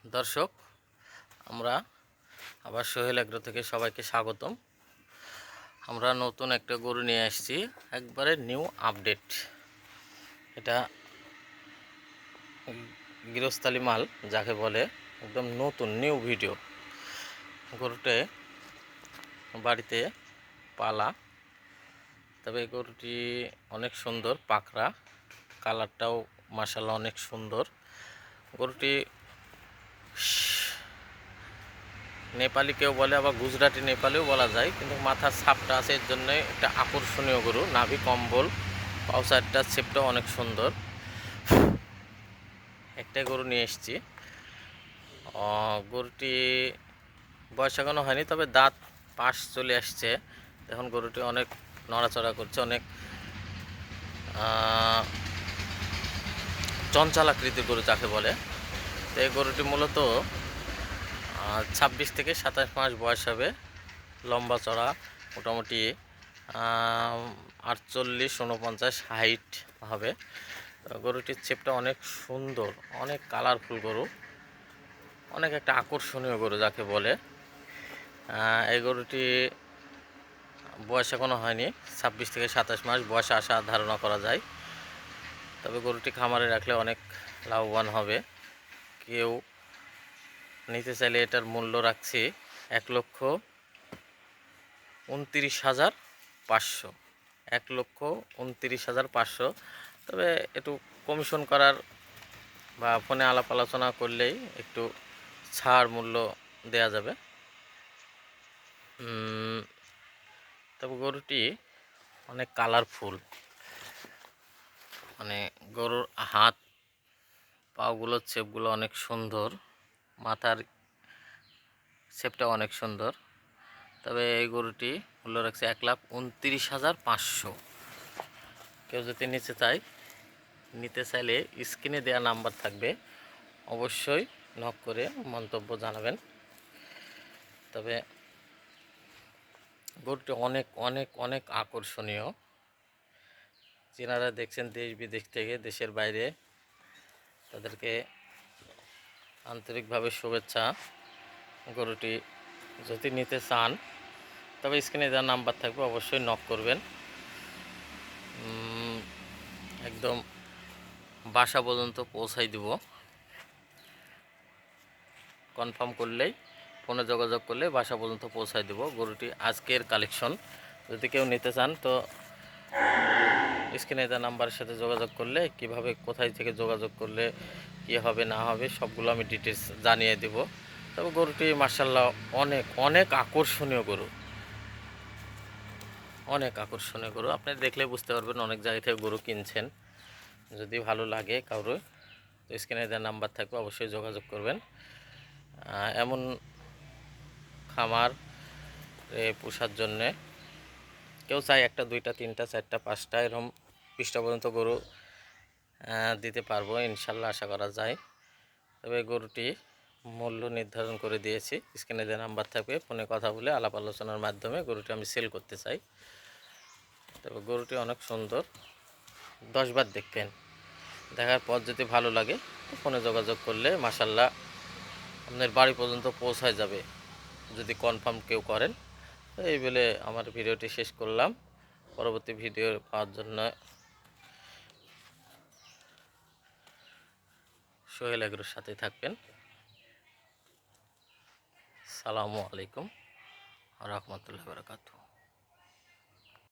দর্শক, আমরা আবার সোহেল এগ্রো থেকে সবাইকে স্বাগতম। আমরা নতুন একটা গরু নিয়ে আসছি, একবারে নিউ আপডেট। এটা গৃহস্থালী মাল যাকে বলে, একদম নতুন নিউ ভিডিও। গরুটে বাড়িতে পালা, তবে গরুটি অনেক সুন্দর, পাকড়া, কালারটাও মাশাআল্লাহ অনেক সুন্দর। গরুটি নেপালি কেউ বলে, আবার গুজরাটি নেপালিও বলা যায়, কিন্তু মাথার ছাপটা আছে, এর জন্য একটা আকর্ষণীয় গরু। নাভি কম্বল, পাউসারটার শেপটাও অনেক সুন্দর। একটাই গরু নিয়ে এসেছি। গরুটি বয়স এখনো হয়নি, তবে দাঁত পাশ চলে আসছে। এখন গরুটি অনেক নড়াচড়া করছে, অনেক চঞ্চল আকৃতির গরু যাকে বলে। তো এই গরুটি মূলত 26 থেকে 27 মাস বয়স হবে। লম্বা চড়া মোটামুটি 48-49 হাইট হবে। গরুটির চেপটা অনেক সুন্দর, অনেক কালারফুল গরু, অনেক একটা আকর্ষণীয় গরু যাকে বলে। এই গরুটি বয়স এখনও হয়নি, 26 থেকে 27 মাস বয়সে আসা ধারণা করা যায়। তবে গরুটি খামারে রাখলে অনেক লাভবান হবে। কেউ নিতে চাইলে এটার মূল্য রাখছি 1,29,500। 1,29,500। তবে একটু কমিশন করার বা ফোনে আলাপ আলোচনা করলেই একটু ছাড় মূল্য দেয়া যাবে। তবে গরুটি অনেক কালারফুল, মানে গরুর হাত পাগুলোর শেপগুলো অনেক সুন্দর, মাথার শেপটা অনেক সুন্দর। তবে এই গরুটি মূল্য রাখছে 1,29,500। কেউ যদি নিতে চাইলে স্ক্রিনে দেওয়া নাম্বার থাকবে, অবশ্যই নক করে মন্তব্য জানাবেন। তবে গরুটি অনেক অনেক অনেক আকর্ষণীয়। যেনারা দেখছেন দেশ বিদেশ থেকে, দেশের বাইরে, তাদেরকে আন্তরিকভাবে শুভেচ্ছা। গরুটি যদি নিতে চান, তবে স্ক্রিনে দেওয়া নাম্বার থাকবে, অবশ্যই নক করবেন। একদম বাসা পর্যন্ত পৌঁছাই দিব। কনফার্ম করলেই, ফোনে যোগাযোগ করলে বাসা পর্যন্ত পৌঁছাই দেব। গরুটি আজকের কালেকশন। যদি কেউ নিতে চান তো স্ক্রিনে দেওয়া নাম্বারের সাথে যোগাযোগ করলে, কিভাবে কোথায় থেকে যোগাযোগ করলে কী হবে না হবে সবগুলো আমি ডিটেলস জানিয়ে দেব। তবে গরুটি মাশাআল্লাহ অনেক অনেক আকর্ষণীয় গরু, অনেক আকর্ষণীয় গরু। আপনি দেখলে বুঝতে পারবেন, অনেক জায়গা থেকে গরু কিনছেন। যদি ভালো লাগে কারো, তো স্ক্রিনে দেওয়া নাম্বার থাকবে, অবশ্যই যোগাযোগ করবেন। এমন খামার পোষার জন্যে কেউ চায় একটা, দুইটা, তিনটা, চারটা, পাঁচটা, এরকম 20টা পর্যন্ত গরু দিতে পারবো ইনশাল্লাহ, আশা করা যায়। তবে গরুটি মূল্য নির্ধারণ করে দিয়েছি, স্ক্রিনে দেওয়া নাম্বার থাকবে, ফোনে কথা বলে আলাপ আলোচনার মাধ্যমে গরুটি আমি সেল করতে চাই। তবে গরুটি অনেক সুন্দর, 10 বার দেখবেন, দেখার পর যদি ভালো লাগে তো ফোনে যোগাযোগ করলে মাশাআল্লাহ আপনার বাড়ি পর্যন্ত পৌঁছায় যাবে, যদি কনফার্ম কেউ করেন। তো এই বলে আমার ভিডিওটি শেষ করলাম। পরবর্তী ভিডিও পাওয়ার জন্য সোহেল এগ্রোর সাথে থাকবেন। সালামু আলাইকুম ওয়া রাহমাতুল্লাহি ওয়া বারাকাতুহু।